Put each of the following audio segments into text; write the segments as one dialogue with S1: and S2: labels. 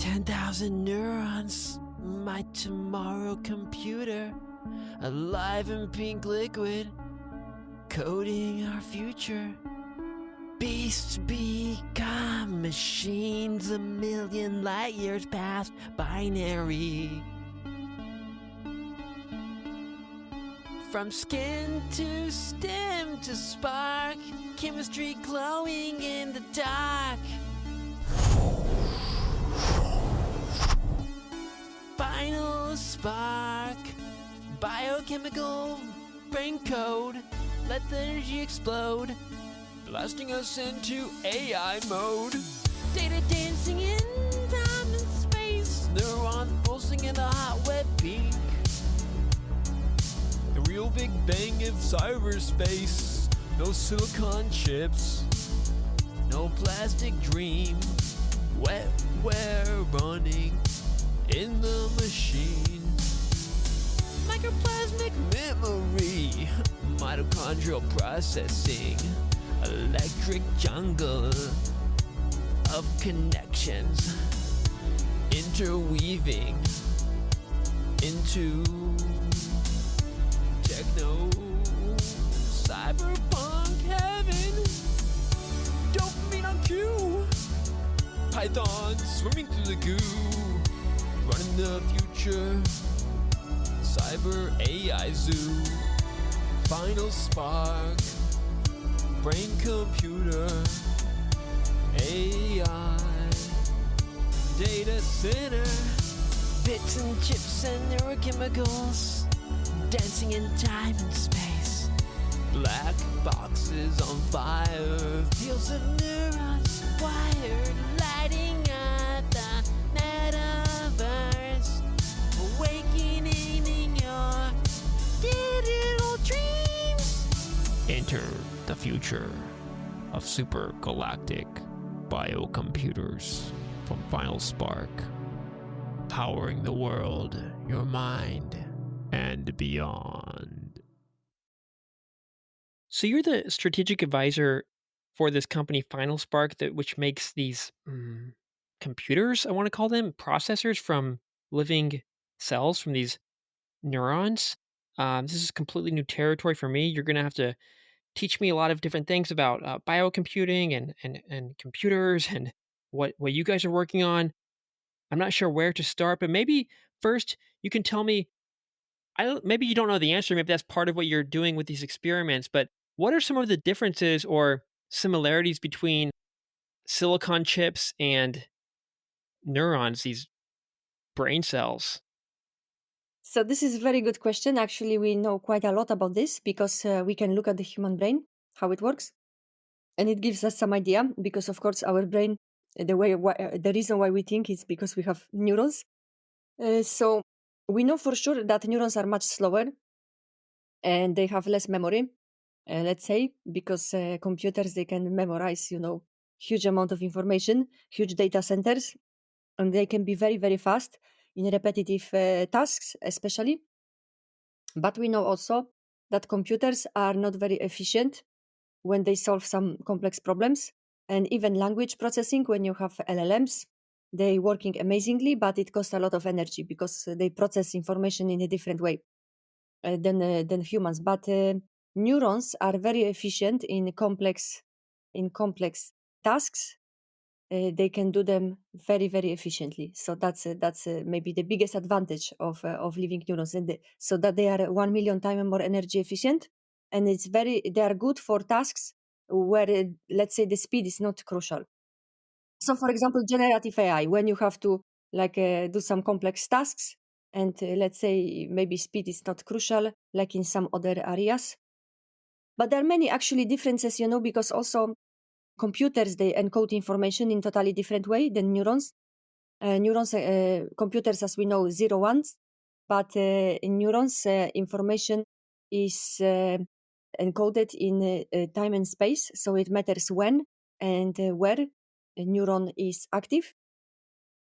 S1: 10,000 neurons, my tomorrow computer, alive in pink liquid, coding our future. Beasts become machines a million light years past binary. From skin to stem to spark, chemistry glowing in the dark. Final spark, biochemical brain code, let the energy explode, blasting us into AI mode. Data dancing in time and space, neurons pulsing in the hot wet pink. The real Big Bang of cyberspace, no silicon chips, no plastic dream, we're running in the machine. Microplasmic memory, mitochondrial processing, electric jungle of connections, interweaving into techno cyberpunk heaven. Dopamine on cue, Python swimming through the goo, running the future, cyber AI zoo, final spark, brain computer, AI, data center, bits and chips and neurochemicals, dancing in time and space, black boxes on fire, fields of neurons wired, lighting up the metaverse, awakening in your digital dreams. Enter the future of super galactic biocomputers from Final Spark, powering the world, your mind, and beyond.
S2: So you're the strategic advisor for this company, Final Spark, which makes these computers, I want to call them, processors from living cells, from these neurons. This is completely new territory for me. You're going to have to teach me a lot of different things about biocomputing and computers and what you guys are working on. I'm not sure where to start, but maybe first you can tell me, maybe you don't know the answer, maybe that's part of what you're doing with these experiments, but what are some of the differences or similarities between silicon chips and neurons, these brain cells?
S3: So this is a very good question. Actually, we know quite a lot about this because we can look at the human brain, how it works. And it gives us some idea because, of course, our brain, the reason why we think is because we have neurons. So we know for sure that neurons are much slower and they have less memory, let's say, because computers, they can memorize, huge amount of information, huge data centers, and they can be very, very fast in repetitive tasks, especially. But we know also that computers are not very efficient when they solve some complex problems. And even language processing, when you have LLMs, they working amazingly, but it costs a lot of energy because they process information in a different way than humans. But neurons are very efficient in complex tasks. They can do them very, very efficiently. So that's maybe the biggest advantage of living neurons, so that they are 1 million times more energy efficient, and they are good for tasks where let's say the speed is not crucial. So, for example, generative AI, when you have to do some complex tasks, and let's say maybe speed is not crucial, like in some other areas. But there are many actually differences, because also computers, they encode information in totally different way than neurons. Computers, as we know, 0 1s, but in neurons, information is encoded in time and space, so it matters when and where a neuron is active.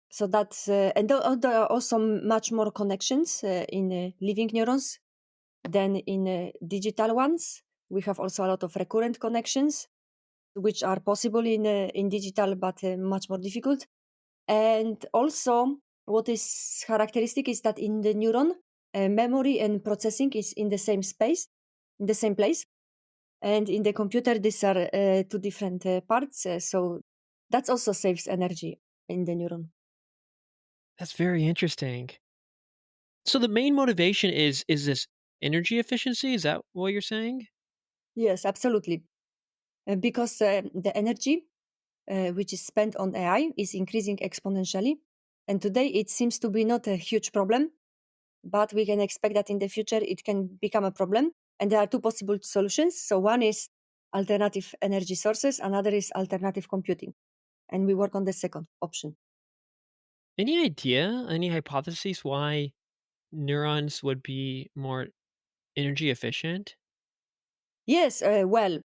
S3: So that's and there are also much more connections in living neurons than in digital ones. We have also a lot of recurrent connections, which are possible in digital, but much more difficult. And also, what is characteristic is that in the neuron, memory and processing is in the same space, in the same place. And in the computer, these are two different parts. So that also saves energy in the neuron.
S2: That's very interesting. So the main motivation is this energy efficiency? Is that what you're saying?
S3: Yes, absolutely. Because the energy which is spent on AI is increasing exponentially. And today it seems to be not a huge problem, but we can expect that in the future it can become a problem. And there are two possible solutions. So one is alternative energy sources, another is alternative computing. And we work on the second option.
S2: Any idea, any hypotheses why neurons would be more energy efficient?
S3: Yes, well,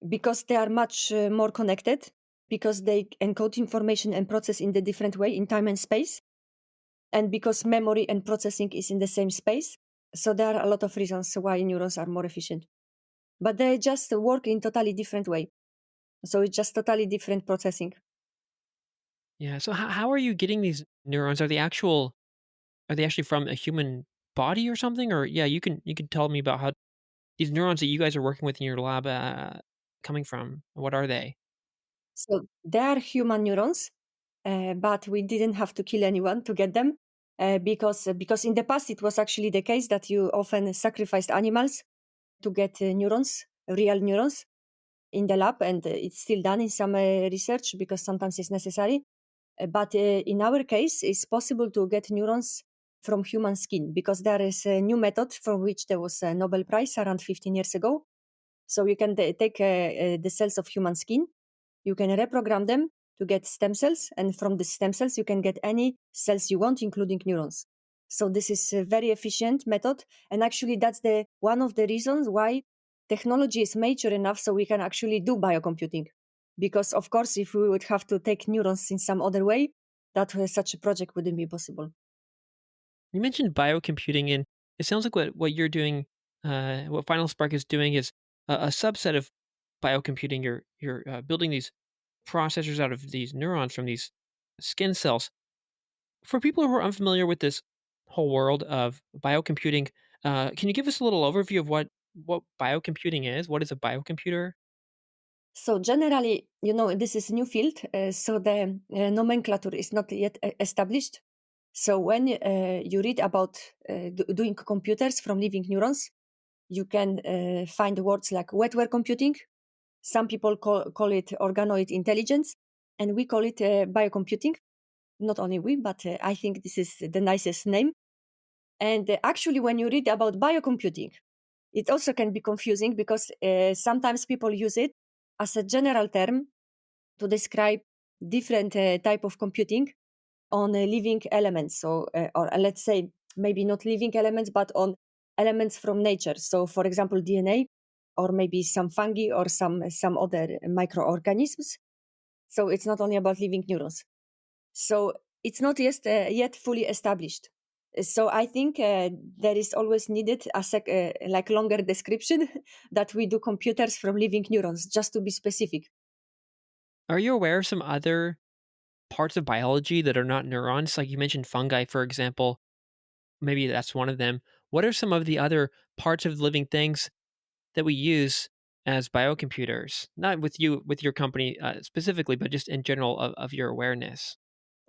S3: because they are much more connected, because they encode information and process in the different way in time and space, and because memory and processing is in the same space. So there are a lot of reasons why neurons are more efficient. But they just work in totally different way. So it's just totally different processing.
S2: Yeah. So how are you getting these neurons? Are they actually from a human body or something? Or yeah, you can tell me about how these neurons that you guys are working with in your lab coming from. What are they?
S3: So they are human neurons, but we didn't have to kill anyone to get them. Because in the past it was actually the case that you often sacrificed animals to get neurons, real neurons, in the lab, and it's still done in some research because sometimes it's necessary. But in our case, it's possible to get neurons from human skin because there is a new method for which there was a Nobel Prize around 15 years ago. So you can take the cells of human skin, you can reprogram them to get stem cells, and from the stem cells, you can get any cells you want, including neurons. So this is a very efficient method, and actually, that's the one of the reasons why technology is mature enough so we can actually do biocomputing. Because of course, if we would have to take neurons in some other way, that such a project wouldn't be possible.
S2: You mentioned biocomputing, and it sounds like what you're doing, what Final Spark is doing, is a subset of biocomputing. You're building these processors out of these neurons from these skin cells. For people who are unfamiliar with this whole world of biocomputing, can you give us a little overview of what biocomputing is? What is a biocomputer?
S3: So generally, this is a new field, so the nomenclature is not yet established. So when you read about doing computers from living neurons, you can find words like wetware computing. Some people call it organoid intelligence, and we call it biocomputing. Not only we, but I think this is the nicest name. And actually, when you read about biocomputing, it also can be confusing because sometimes people use it as a general term to describe different type of computing on living elements. So, or let's say maybe not living elements, but on elements from nature. So, for example, DNA, or maybe some fungi or some other microorganisms. So it's not only about living neurons. So it's not yet fully established. So I think there is always needed like longer description that we do computers from living neurons, just to be specific.
S2: Are you aware of some other parts of biology that are not neurons? Like you mentioned fungi, for example. Maybe that's one of them. What are some of the other parts of living things that we use as biocomputers? Not with your company specifically, but just in general of your awareness.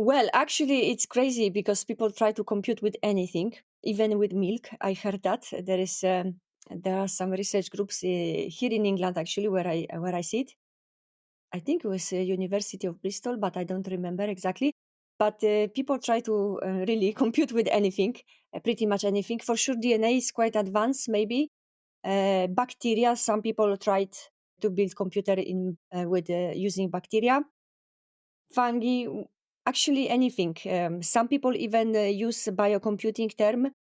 S3: Well, actually, it's crazy because people try to compute with anything, even with milk. I heard that there are some research groups here in England actually where I sit. I think it was University of Bristol, but I don't remember exactly. But people try to really compute with anything, pretty much anything. For sure, DNA is quite advanced. Maybe bacteria. Some people tried to build computer in with using bacteria. Fungi, actually anything. Some people even use biocomputing term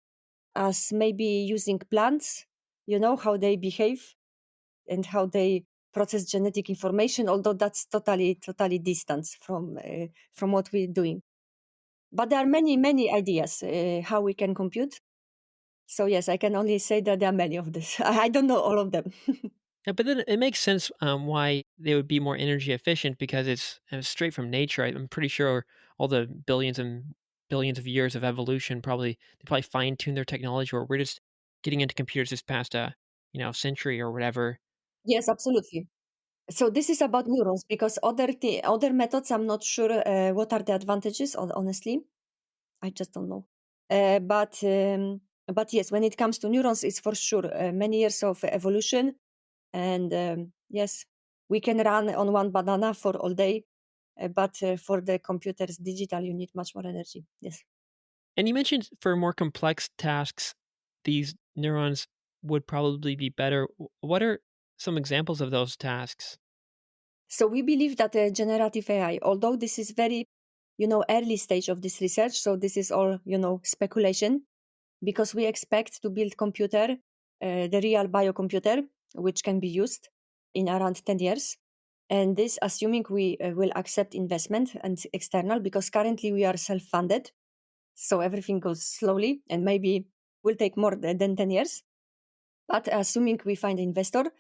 S3: as maybe using plants. You know how they behave and how they process genetic information. Although that's totally distant from what we're doing. But there are many ideas how we can compute. So yes, I can only say that there are many of this. I don't know all of them.
S2: Yeah, but then it makes sense why they would be more energy efficient because it's straight from nature. I'm pretty sure all the billions and billions of years of evolution, they probably fine-tune their technology, or we're just getting into computers this past, century or whatever.
S3: Yes, absolutely. So this is about neurons because other methods, I'm not sure what are the advantages. Honestly, I just don't know. But yes, when it comes to neurons, it's for sure many years of evolution, and yes, we can run on one banana for all day, but for the computers, digital, you need much more energy. Yes.
S2: And you mentioned for more complex tasks, these neurons would probably be better. What are some examples of those tasks?
S3: So we believe that generative AI, although this is very, early stage of this research, so this is all, speculation, because we expect to build the real biocomputer, which can be used in around 10 years. And this assuming we will accept investment and external, because currently we are self-funded. So everything goes slowly and maybe will take more than 10 years. But assuming we find investor,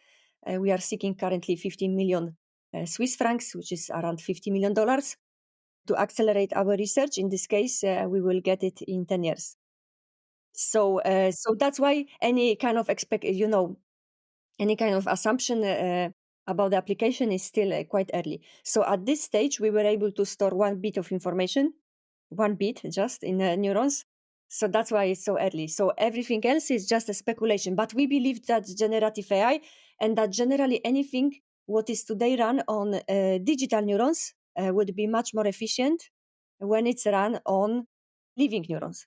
S3: we are seeking currently 15 million Swiss francs, which is around $50 million, to accelerate our research. In this case, we will get it in 10 years. So that's why any kind of any kind of assumption about the application is still quite early. So at this stage, we were able to store 1 bit of information, 1 bit just in neurons. So that's why it's so early. So everything else is just a speculation. But we believe that generative AI and that generally anything what is today run on digital neurons would be much more efficient when it's run on living neurons.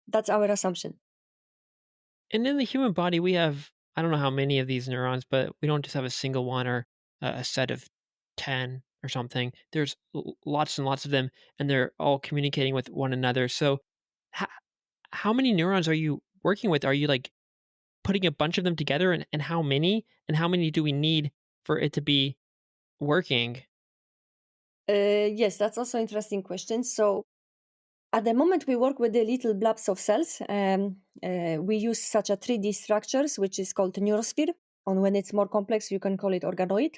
S3: That's our assumption.
S2: And in the human body, we have, I don't know how many of these neurons, but we don't just have a single one or a set of 10 or something. There's lots and lots of them, and they're all communicating with one another. So, h- how many neurons are you working with? Are you like putting a bunch of them together, and how many? And how many do we need for it to be working?
S3: Yes, that's also interesting question. So at the moment, we work with the little blobs of cells. We use such a 3D structures, which is called neurosphere. And when it's more complex, you can call it organoid.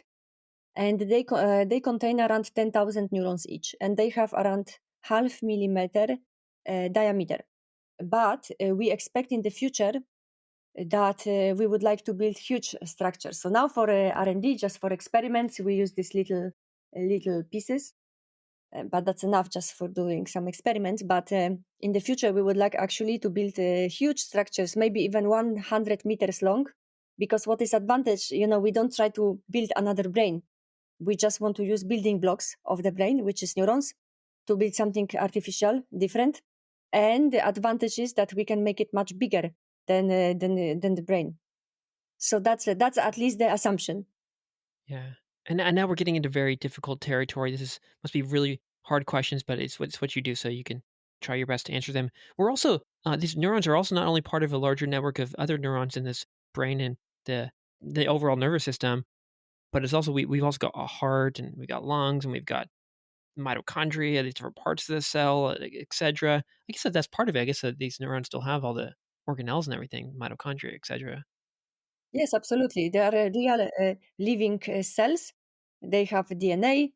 S3: And they contain around 10,000 neurons each, and they have around half millimeter diameter. But we expect in the future that we would like to build huge structures. So now for R&D, just for experiments, we use these little pieces. But that's enough just for doing some experiments. But in the future, we would like actually to build huge structures, maybe even 100 meters long. Because what is advantage, we don't try to build another brain. We just want to use building blocks of the brain, which is neurons, to build something artificial, different. And the advantage is that we can make it much bigger than the brain. So that's at least the assumption.
S2: Yeah. And now we're getting into very difficult territory. Must be really hard questions, but it's what you do, so you can try your best to answer them. We're also these neurons are also not only part of a larger network of other neurons in this brain and the overall nervous system, but it's also we've also got a heart, and we've got lungs, and we've got mitochondria, these different parts of the cell, etc. I guess that's part of it. I guess that these neurons still have all the organelles and everything, mitochondria, etc.
S3: Yes, absolutely. They are real living cells. They have DNA,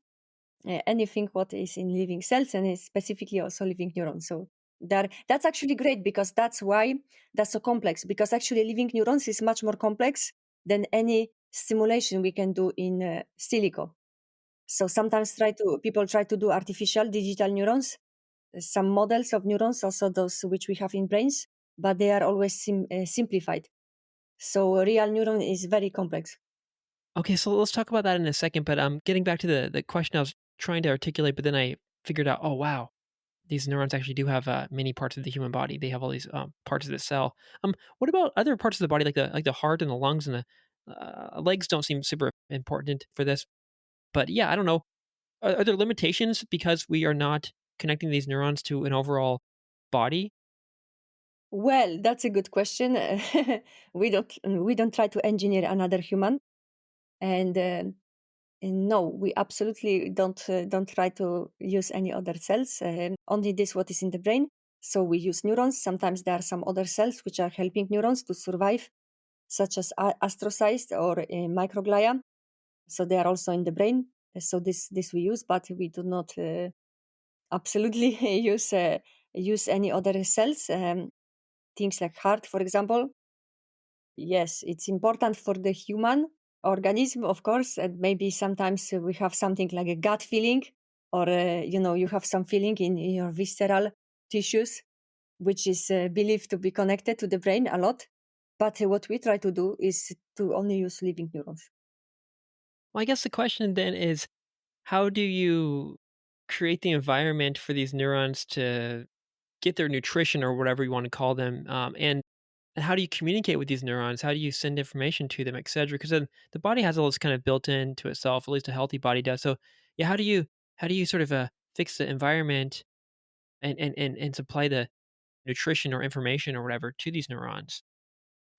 S3: anything what is in living cells, and is specifically also living neurons. So that's actually great because that's why that's so complex. Because actually, living neurons is much more complex than any stimulation we can do in silico. So sometimes people try to do artificial digital neurons, some models of neurons, also those which we have in brains, but they are always simplified. So a real neuron is very complex.
S2: Okay, so let's talk about that in a second. But getting back to the question I was trying to articulate, but then I figured out, oh wow, these neurons actually do have many parts of the human body. They have all these parts of the cell. What about other parts of the body, like the heart and the lungs and the legs? Don't seem super important for this, but yeah, I don't know. Are there limitations because we are not connecting these neurons to an overall body?
S3: Well, that's a good question. We don't try to engineer another human, and no, we absolutely don't try to use any other cells. Only this what is in the brain. So we use neurons. Sometimes there are some other cells which are helping neurons to survive, such as astrocytes or microglia. So they are also in the brain. So this we use, but we do not. absolutely use any other cells, things like heart, for example. Yes, it's important for the human organism, of course, and maybe sometimes we have something like a gut feeling, or you have some feeling in your visceral tissues, which is believed to be connected to the brain a lot. But what we try to do is to only use living neurons.
S2: Well, I guess the question then is, how do you create the environment for these neurons to get their nutrition or whatever you want to call them? And how do you communicate with these neurons? How do you send information to them, et cetera? Because then the body has all this kind of built into itself, at least a healthy body does. So yeah, how do you sort of fix the environment and supply the nutrition or information or whatever to these neurons?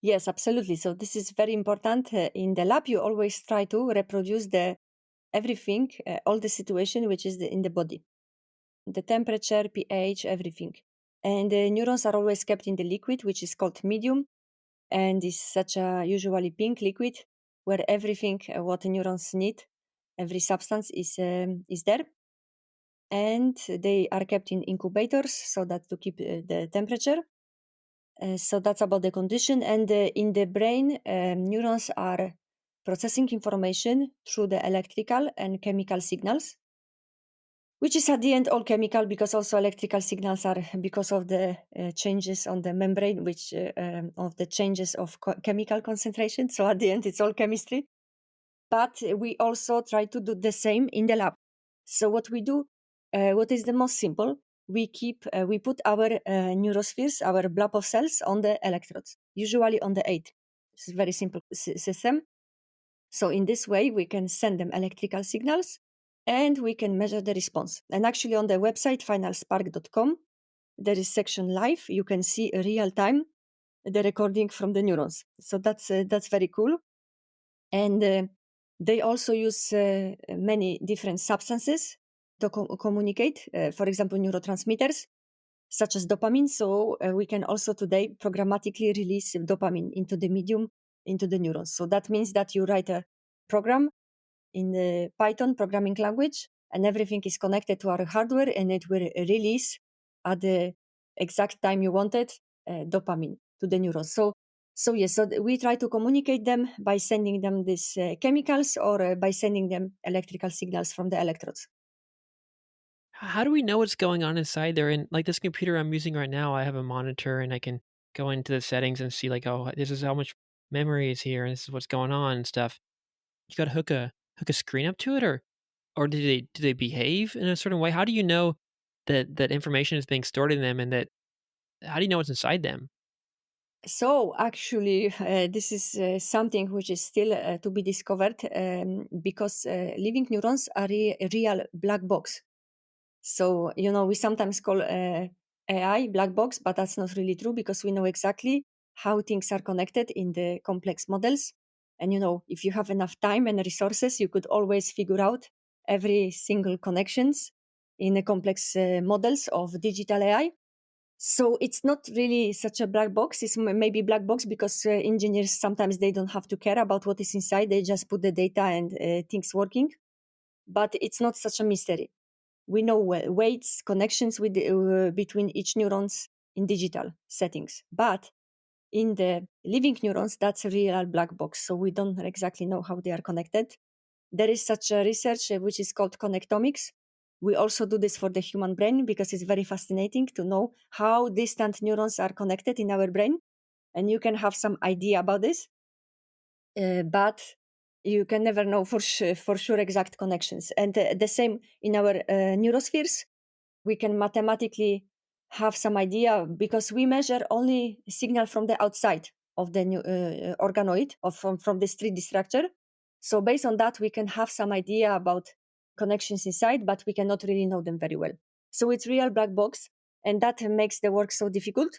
S3: Yes, absolutely. So this is very important. In the lab, you always try to reproduce the everything, all the situation which is in the body, the temperature, pH, everything. And the neurons are always kept in the liquid, which is called medium, and is such a usually pink liquid where everything what the neurons need, every substance is there. And they are kept in incubators so that to keep the temperature. So that's about the condition. And in the brain, neurons are processing information through the electrical and chemical signals, which is at the end all chemical, because also electrical signals are because of the changes on the membrane, which of the changes of chemical concentration. So at the end, it's all chemistry. But we also try to do the same in the lab. So what we do, what is the most simple, we put our neurospheres, our blob of cells on the electrodes, usually on the 8. It's a very simple system. So in this way, we can send them electrical signals and we can measure the response. And actually on the website, finalspark.com, there is section live. You can see real time the recording from the neurons. So that's very cool. And they also use many different substances to communicate, for example, neurotransmitters such as dopamine. So we can also today programmatically release dopamine into the medium, into the neurons. So that means that you write a program in the Python programming language, and everything is connected to our hardware, and it will release at the exact time you wanted dopamine to the neurons. So yes, so we try to communicate them by sending them these chemicals, or by sending them electrical signals from the electrodes.
S2: How do we know what's going on inside there? And like this computer I'm using right now, I have a monitor and I can go into the settings and see like, oh, this is how much memory is here and this is what's going on and stuff. You got to hook a screen up to it, or do they behave in a certain way? How do you know that information is being stored in them, and that how do you know what's inside them?
S3: So actually, this is something which is still to be discovered, because living neurons are a real black box. So, we sometimes call AI black box, but that's not really true, because we know exactly how things are connected in the complex models. And, if you have enough time and resources, you could always figure out every single connections in the complex models of digital AI. So it's not really such a black box. It's maybe black box because engineers sometimes they don't have to care about what is inside. They just put the data and things working. But it's not such a mystery. We know weights, connections between each neurons in digital settings. But in the living neurons, that's a real black box. So we don't exactly know how they are connected. There is such a research which is called connectomics. We also do this for the human brain because it's very fascinating to know how distant neurons are connected in our brain. And you can have some idea about this, but you can never know for sure exact connections. And the same in our neurospheres. We can mathematically have some idea because we measure only signal from the outside of the organoid, or from this 3D structure. So based on that, we can have some idea about connections inside, but we cannot really know them very well. So it's real black box, and that makes the work so difficult.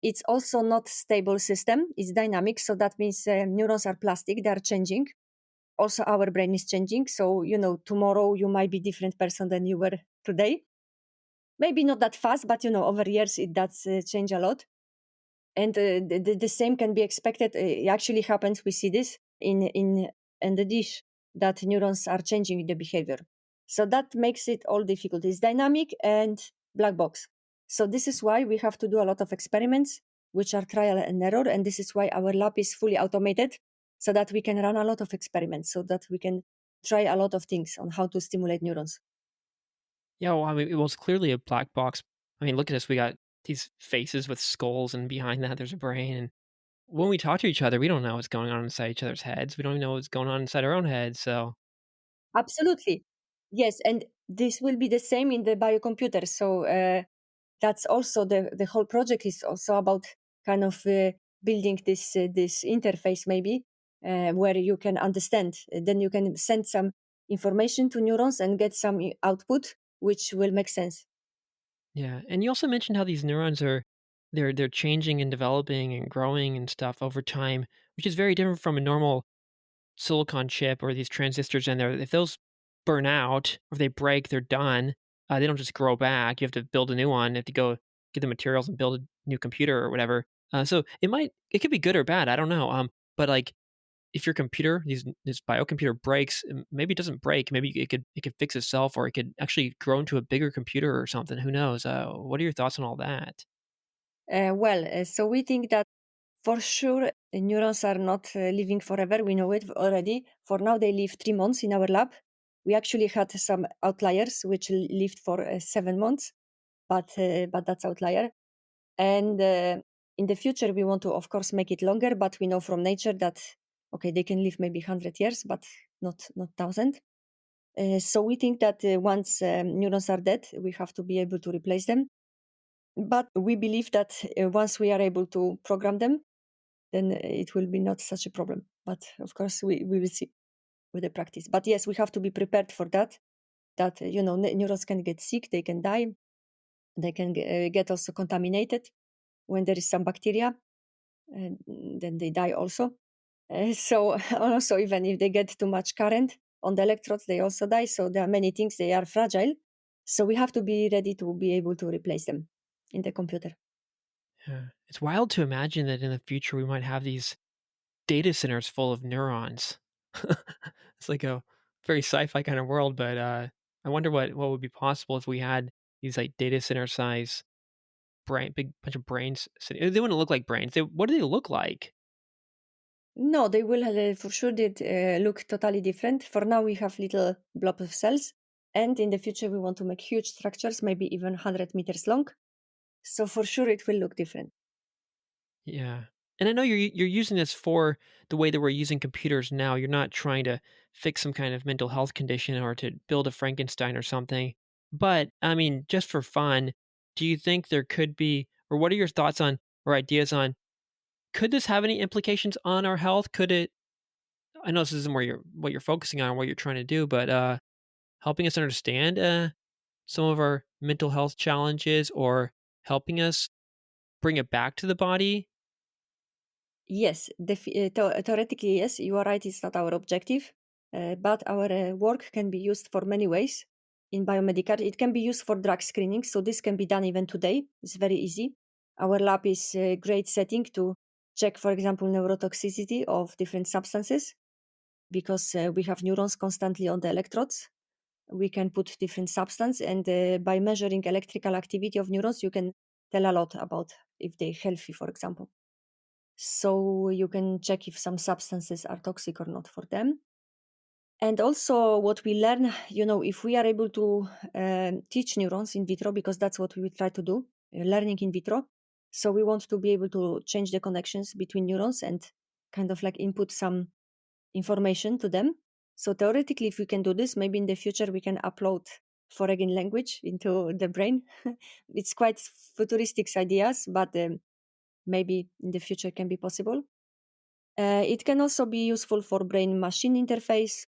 S3: It's also not stable system. It's dynamic. So that means neurons are plastic. They are changing. Also, our brain is changing. So, tomorrow you might be different person than you were today. Maybe not that fast, but over years it does change a lot. And the same can be expected. It actually happens. We see this in the dish, that neurons are changing the behavior. So that makes it all difficult. It's dynamic and black box. So this is why we have to do a lot of experiments, which are trial and error. And this is why our lab is fully automated, so that we can run a lot of experiments, so that we can try a lot of things on how to stimulate neurons.
S2: Yeah, well, I mean, it was clearly a black box. I mean, look at us. We got these faces with skulls, and behind that, there's a brain. And when we talk to each other, we don't know what's going on inside each other's heads. We don't even know what's going on inside our own heads. So,
S3: Absolutely. Yes. And this will be the same in the biocomputer. So that's also the whole project is also about kind of building this interface maybe where you can understand. Then you can send some information to neurons and get some output which will make sense.
S2: yeah. And you also mentioned how these neurons are they're changing and developing and growing and stuff over time, which is very different from a normal silicon chip or these transistors in there. If those burn out or if they break, they're done. They don't just grow back. You have to build a new one. You have to go get the materials and build a new computer or whatever. So it could be good or bad. I don't know. But like if your computer, this biocomputer breaks, maybe it doesn't break. Maybe it could fix itself, or it could actually grow into a bigger computer or something. Who knows? What are your thoughts on all that?
S3: So we think that for sure neurons are not living forever. We know it already. For now, they live 3 months in our lab. We actually had some outliers which lived for 7 months, but that's outlier. And in the future, we want to, of course, make it longer. But we know from nature that okay, they can live maybe 100 years, but not 1,000. So we think that once neurons are dead, we have to be able to replace them. But we believe that once we are able to program them, then it will be not such a problem. But of course, we will see with the practice. But yes, we have to be prepared for that. That neurons can get sick, they can die, they can get also contaminated when there is some bacteria, and then they die also. So also, even if they get too much current on the electrodes, they also die. So there are many things, they are fragile. So we have to be ready to be able to replace them in the computer.
S2: Yeah. It's wild to imagine that in the future we might have these data centers full of neurons. It's like a very sci-fi kind of world, but I wonder what would be possible if we had these like data center size big bunch of brains. They wouldn't look like brains. What do they look like?
S3: No, they will for sure did look totally different. For now, we have little blob of cells, and in the future, we want to make huge structures, maybe even 100 meters long. So for sure, it will look different.
S2: Yeah. And I know you're using this for the way that we're using computers now. You're not trying to fix some kind of mental health condition or to build a Frankenstein or something. But I mean, just for fun, do you think there could be, or what are your thoughts on or ideas on, could this have any implications on our health? Could it, I know this isn't what you're focusing on or what you're trying to do, but helping us understand some of our mental health challenges or helping us bring it back to the body?
S3: Yes, theoretically, yes, you are right. It's not our objective, but our work can be used for many ways. In biomedical, it can be used for drug screening. So this can be done even today. It's very easy. Our lab is a great setting to check, for example, neurotoxicity of different substances because we have neurons constantly on the electrodes. We can put different substance, and by measuring electrical activity of neurons, you can tell a lot about if they're healthy, for example. So you can check if some substances are toxic or not for them. And also what we learn, if we are able to teach neurons in vitro, because that's what we will try to do, learning in vitro. So we want to be able to change the connections between neurons and kind of like input some information to them. So theoretically, if we can do this, maybe in the future we can upload foreign language into the brain. It's quite futuristic ideas, but maybe in the future can be possible. It can also be useful for brain-machine interface.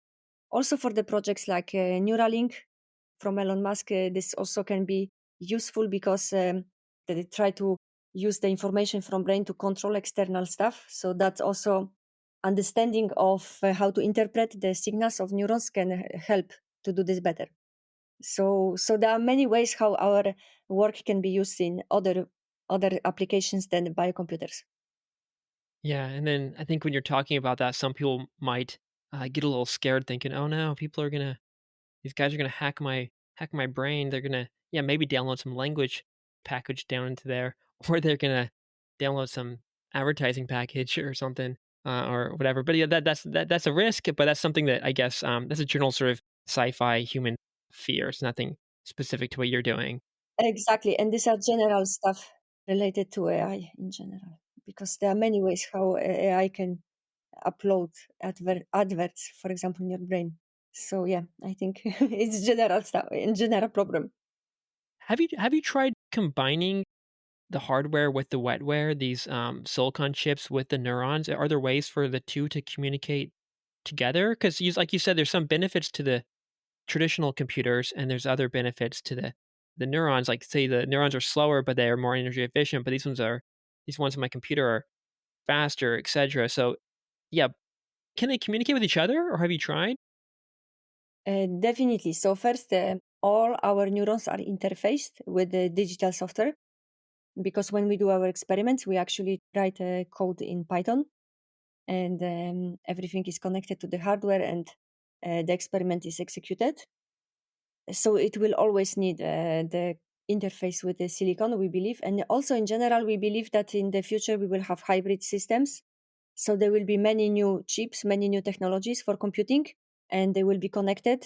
S3: Also for the projects like Neuralink from Elon Musk, this also can be useful because they try to use the information from brain to control external stuff. So that's also understanding of how to interpret the signals of neurons can help to do this better. So there are many ways how our work can be used in other applications than biocomputers.
S2: Yeah, and then I think when you're talking about that, some people might get a little scared, thinking, "Oh no, people are gonna these guys are gonna hack my brain. They're gonna, yeah, maybe download some language package down into there, or they're gonna download some advertising package or something, or whatever. But yeah, that's a risk, but that's something that I guess that's a general sort of sci-fi human fear. It's nothing specific to what you're doing.
S3: Exactly, and these are general stuff related to AI in general, because there are many ways how AI can upload adverts, for example, in your brain. So yeah, I think it's general stuff, in general problem.
S2: Have you tried combining the hardware with the wetware, these silicon chips with the neurons? Are there ways for the two to communicate together? Because like you said, there's some benefits to the traditional computers, and there's other benefits to the neurons. Like say the neurons are slower, but they are more energy efficient. But these ones in my computer are faster, etc. So yeah, can they communicate with each other, or have you tried?
S3: Definitely. So first, all our neurons are interfaced with the digital software, because when we do our experiments, we actually write code in Python, and everything is connected to the hardware, and the experiment is executed. So it will always need the interface with the silicon, we believe. And also in general, we believe that in the future we will have hybrid systems. So there will be many new chips, many new technologies for computing, and they will be connected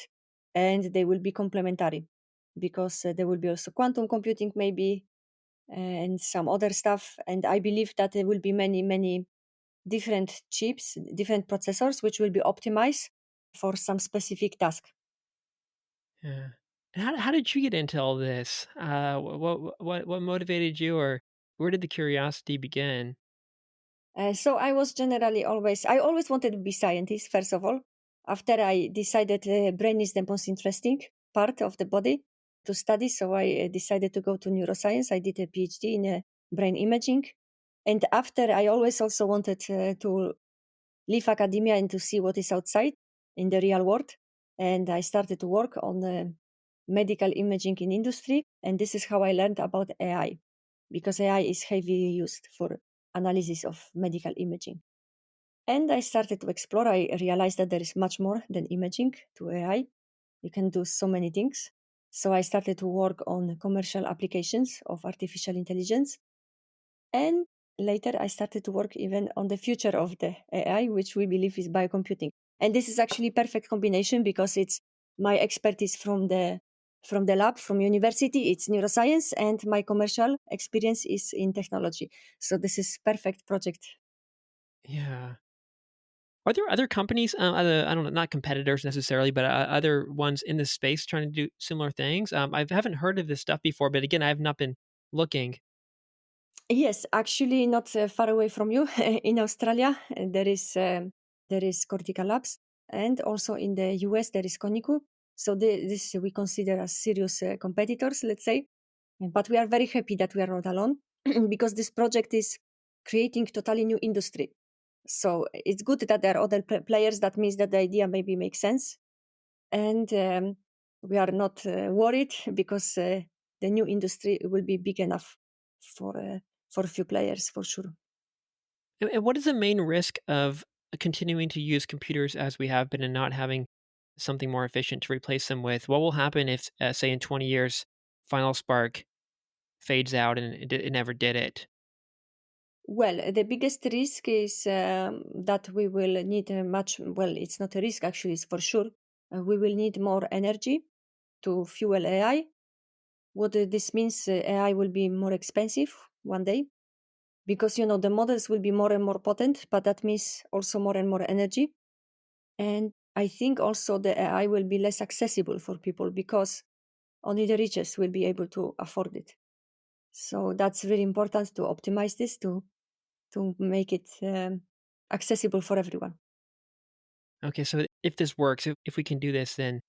S3: and they will be complementary, because there will be also quantum computing maybe, and some other stuff. And I believe that there will be many, many different chips, different processors, which will be optimized for some specific task.
S2: Yeah. And how did you get into all this? What motivated you, or where did the curiosity begin?
S3: So I always wanted to be scientist, first of all. After I decided brain is the most interesting part of the body to study, so I decided to go to neuroscience. I did a PhD in brain imaging. And after, I always also wanted to leave academia and to see what is outside in the real world. And I started to work on medical imaging in industry. And this is how I learned about AI, because AI is heavily used for analysis of medical imaging. And I started to explore. I realized that there is much more than imaging to AI. You can do so many things. So I started to work on commercial applications of artificial intelligence. And later I started to work even on the future of the AI, which we believe is biocomputing. And this is actually perfect combination, because it's my expertise from the lab, from university, it's neuroscience, and my commercial experience is in technology. So this is perfect project.
S2: Yeah. Are there other companies, other, I don't know, not competitors necessarily, but other ones in this space trying to do similar things? I haven't heard of this stuff before, but again, I have not been looking.
S3: Yes, actually, not far away from you, in Australia, there is Cortical Labs, and also in the US there is Koniku. So this we consider as serious competitors, let's say. But we are very happy that we are not alone, because this project is creating totally new industry. So it's good that there are other players. That means that the idea maybe makes sense, and we are not worried, because the new industry will be big enough for uh, for a few players for sure.
S2: And what is the main risk of continuing to use computers as we have been and not having something more efficient to replace them with? What will happen if, say, in 20 years, Final Spark fades out and it never did it?
S3: Well, the biggest risk is that we will need much. Well, it's not a risk, actually; it's for sure. We will need more energy to fuel AI. What this means, AI will be more expensive one day, because the models will be more and more potent, but that means also more and more energy. And I think also the AI will be less accessible for people, because only the richest will be able to afford it. So that's really important to optimize this, to make it accessible for everyone.
S2: Okay, so if this works, if we can do this, then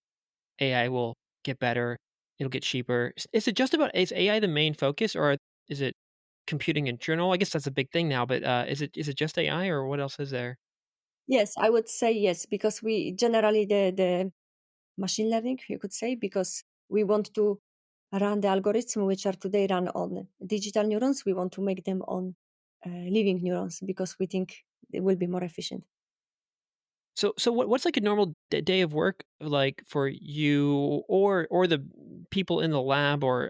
S2: AI will get better. It'll get cheaper. Is it just about, is AI the main focus, or is it computing in general? I guess that's a big thing now, but is it just AI, or what else is there?
S3: Yes, I would say yes, because we generally the machine learning, you could say, because we want to run the algorithms which are today run on digital neurons. We want to make them on living neurons, because we think it will be more efficient.
S2: So what's like a normal day of work like for you or the people in the lab or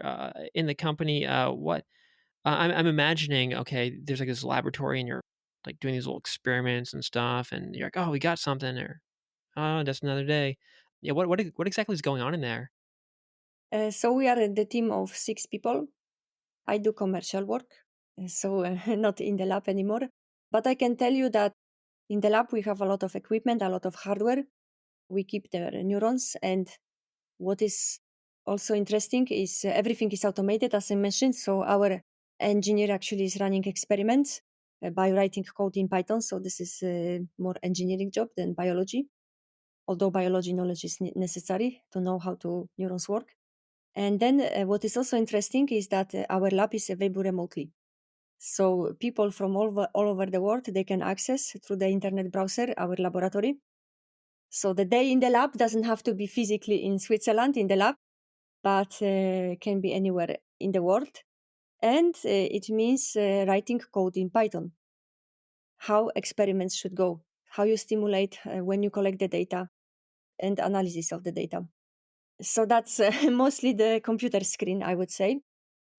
S2: in the company? What I'm imagining. Okay, there's like this laboratory, and you're like doing these little experiments and stuff, and you're like, oh, we got something, or oh, that's another day. Yeah, what exactly is going on in there?
S3: So we are the team of 6 people. I do commercial work, so not in the lab anymore. But I can tell you that in the lab we have a lot of equipment, a lot of hardware. We keep the neurons, and what is also interesting is everything is automated, as I mentioned. So our engineer actually is running experiments by writing code in Python. So this is a more engineering job than biology, although biology knowledge is necessary to know how to neurons work. And then what is also interesting is that our lab is available remotely. So people from all over the world, they can access through the internet browser our laboratory. So the day in the lab doesn't have to be physically in Switzerland in the lab, but can be anywhere in the world. And it means writing code in Python, how experiments should go, how you stimulate when you collect the data, and analysis of the data. So that's mostly the computer screen, I would say.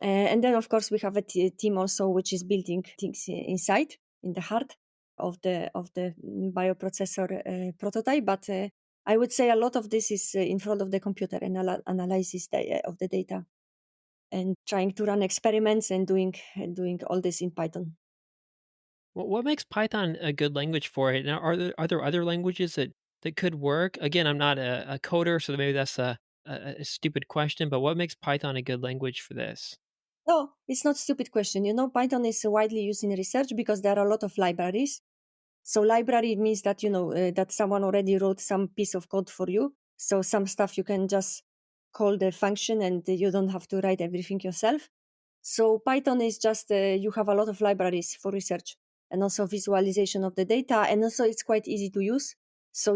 S3: And then, of course, we have a team also which is building things inside, in the heart of the bioprocessor prototype. But I would say a lot of this is in front of the computer and analysis of the data and trying to run experiments and doing all this in Python.
S2: What makes Python a good language for it? Now, are there other languages that could work? Again, I'm not a coder, so maybe that's a stupid question. But what makes Python a good language for this?
S3: No, it's not stupid question. Python is widely used in research because there are a lot of libraries. So library means that that someone already wrote some piece of code for you. So some stuff you can just call the function and you don't have to write everything yourself. So Python is just you have a lot of libraries for research and also visualization of the data, and also it's quite easy to use. So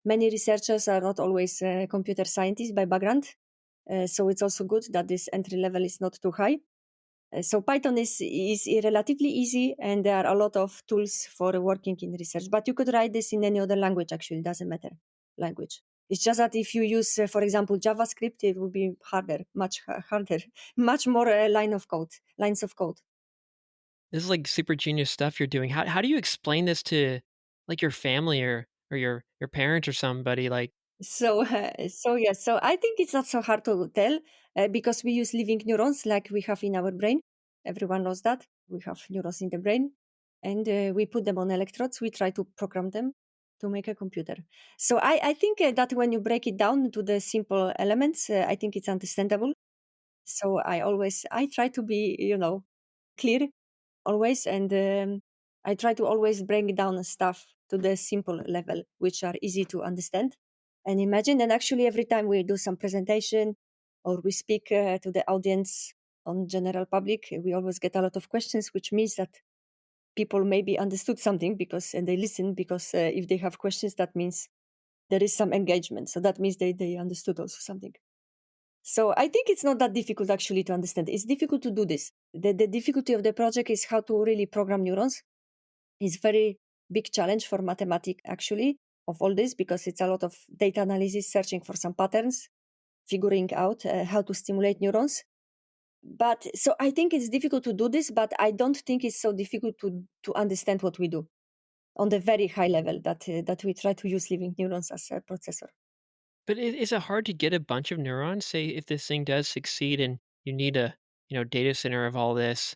S3: many researchers are not always computer scientists by background. So it's also good that this entry level is not too high. So Python is relatively easy, and there are a lot of tools for working in research. But you could write this in any other language. Actually, it doesn't matter language. It's just that if you use, for example, JavaScript, it would be harder, much harder, much more lines of code.
S2: This is like super genius stuff you're doing. How do you explain this to like your family or your parents or somebody? Like,
S3: So I think it's not so hard to tell because we use living neurons like we have in our brain. Everyone knows that we have neurons in the brain, and we put them on electrodes. We try to program them to make a computer. So I think that when you break it down to the simple elements, I think it's understandable. So I try to be clear always, and I try to always bring down stuff to the simple level which are easy to understand and imagine. And actually every time we do some presentation or we speak to the audience on general public, we always get a lot of questions, which means that people maybe understood something because and they listen, because if they have questions, that means there is some engagement, so that means they understood also something. So I think it's not that difficult actually to understand. It's difficult to do this. The difficulty of the project is how to really program neurons. It's very big challenge for mathematics actually of all this, because it's a lot of data analysis, searching for some patterns, figuring out how to stimulate neurons. But so I think it's difficult to do this, but I don't think it's so difficult to understand what we do on the very high level that we try to use living neurons as a processor.
S2: but is it hard to get a bunch of neurons? Say if this thing does succeed and you need a data center of all this,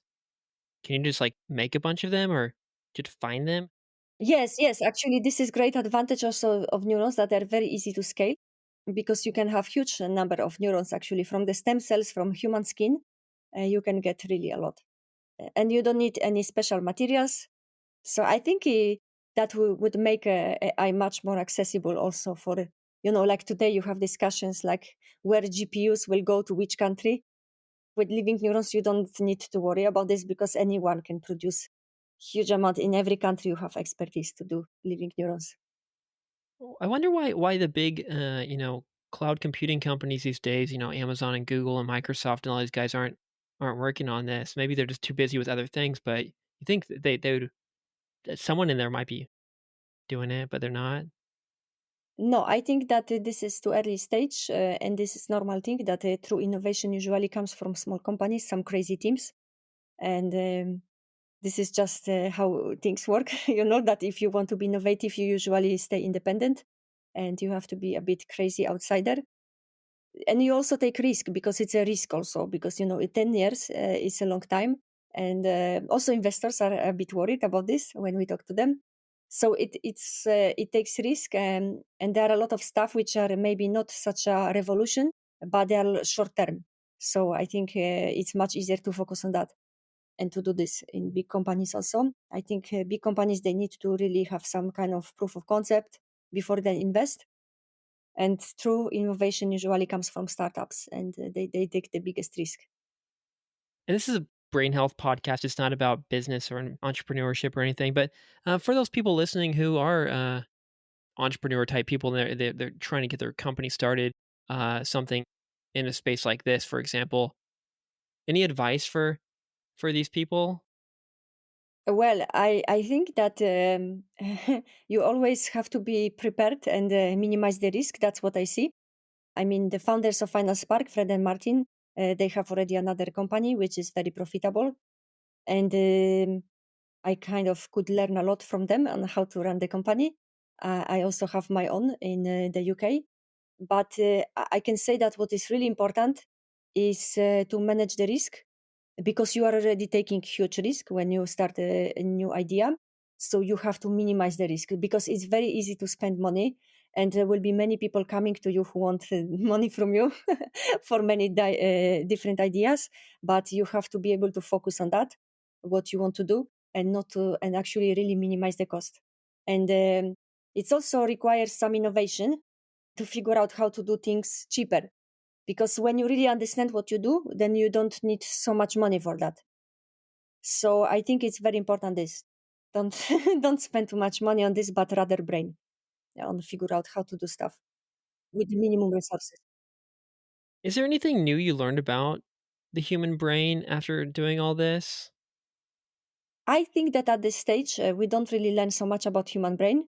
S2: can you just like make a bunch of them or just find them?
S3: Yes. Actually, this is great advantage also of neurons, that they're very easy to scale, because you can have huge number of neurons actually from the stem cells from human skin. You can get really a lot, and you don't need any special materials. So I think that would make AI much more accessible also for like today you have discussions like where GPUs will go to which country. With living neurons, you don't need to worry about this because anyone can produce huge amount in every country. You have expertise to do living neurons.
S2: I wonder why the big cloud computing companies these days, Amazon and Google and Microsoft and all these guys aren't working on this. Maybe they're just too busy with other things, but you think that they would that someone in there might be doing it, but they're not.
S3: No, I think that this is too early stage, and this is normal thing that true innovation usually comes from small companies, some crazy teams, and this is just how things work. You know that if you want to be innovative, you usually stay independent, and you have to be a bit crazy outsider. And you also take risk because it's a risk also because you know 10 years is a long time, and also investors are a bit worried about this when we talk to them. So it takes risk, and there are a lot of stuff which are maybe not such a revolution, but they are short term. So I think it's much easier to focus on that and to do this in big companies also. I think big companies, they need to really have some kind of proof of concept before they invest, and true innovation usually comes from startups, and they take the biggest risk.
S2: And this is a brain health podcast. It's not about business or entrepreneurship or anything. But for those people listening who are entrepreneur type people, and they're trying to get their company started, something in a space like this, for example, any advice for these people?
S3: Well, I think that you always have to be prepared and minimize the risk. That's what I see. I mean, the founders of Final Spark, Fred and Martin, they have already another company which is very profitable, and I kind of could learn a lot from them on how to run the company. I also have my own in the UK, but I can say that what is really important is to manage the risk, because you are already taking huge risk when you start a new idea. So you have to minimize the risk because it's very easy to spend money, and there will be many people coming to you who want money from you for many different ideas. But you have to be able to focus on that, what you want to do, and not to, and actually really minimize the cost. And it also requires some innovation to figure out how to do things cheaper, because when you really understand what you do, then you don't need so much money for that. So I think it's very important this, don't don't spend too much money on this, but rather brain, yeah, on figure out how to do stuff with minimum resources.
S2: Is there anything new you learned about the human brain after doing all this?
S3: I think that at this stage we don't really learn so much about human brain,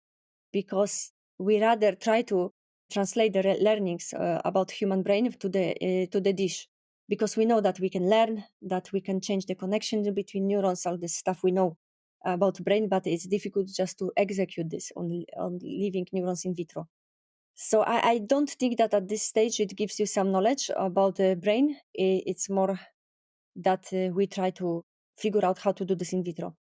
S3: because we rather try to translate the learnings about human brain to the dish, because we know that we can learn, that we can change the connection between neurons, all this stuff we know about brain, but it's difficult just to execute this on living neurons in vitro. So I don't think that at this stage it gives you some knowledge about the brain. It's more that we try to figure out how to do this in vitro.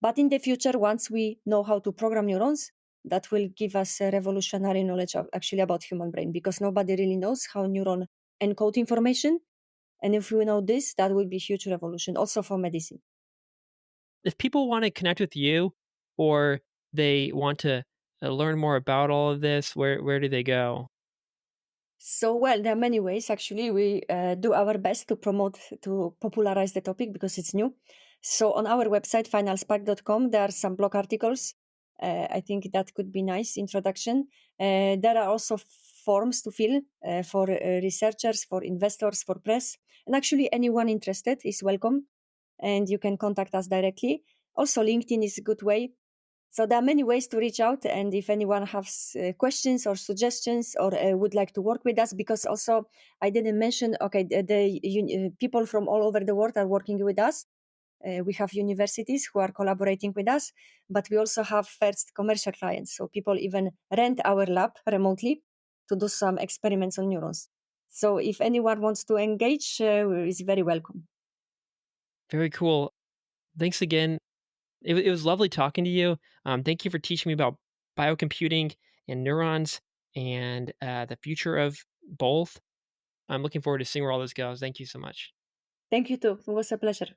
S3: But in the future, once we know how to program neurons, that will give us a revolutionary knowledge actually about human brain, because nobody really knows how neuron encode information. And if we know this, that will be a huge revolution also for medicine.
S2: If people want to connect with you, or they want to learn more about all of this, where do they go?
S3: So, well, there are many ways actually. We do our best to promote, to popularize the topic because it's new. So, on our website, finalspark.com, there are some blog articles. I think that could be nice introduction. There are also forms to fill for researchers, for investors, for press, and actually anyone interested is welcome, and you can contact us directly. Also, LinkedIn is a good way. So there are many ways to reach out, and if anyone has questions or suggestions, or would like to work with us, because also I didn't mention, okay, people from all over the world are working with us. We have universities who are collaborating with us, but we also have first commercial clients. So people even rent our lab remotely to do some experiments on neurons. So if anyone wants to engage, is very welcome.
S2: Very cool. Thanks again. It was lovely talking to you. Thank you for teaching me about biocomputing and neurons, and the future of both. I'm looking forward to seeing where all this goes. Thank you so much.
S3: Thank you too. It was a pleasure.